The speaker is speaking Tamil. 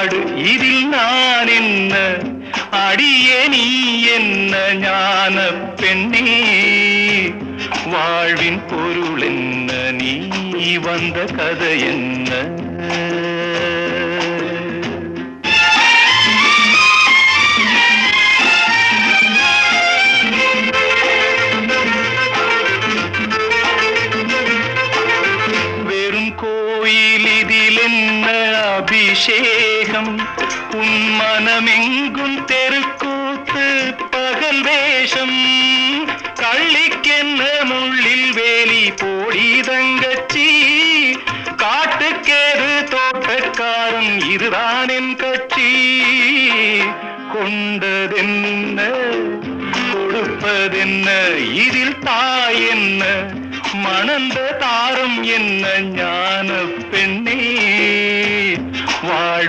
பாடு இதில் நான் என்ன அடியே நீ என்ன ஞான பெண்ணே வாழ்வின் பொருள் என்ன நீ வந்த கதை என்ன வெறும் கோயில் இதில் என்ன அபிஷேகம் உன் மனமெங்கும் தெருக்கூத்து பகல் வேஷம் கள்ளிக்கென்ன முள்ளில் வேலி போடி தங்கச்சி காட்டுக்கேறு தோட்டக்காரன் இதுதான் என் கட்சி கொண்டதென்ன கொடுப்பதென்ன இதில் தாய் என்ன மணந்த தாரம் என்ன ஞான பெண்ணே வாழ்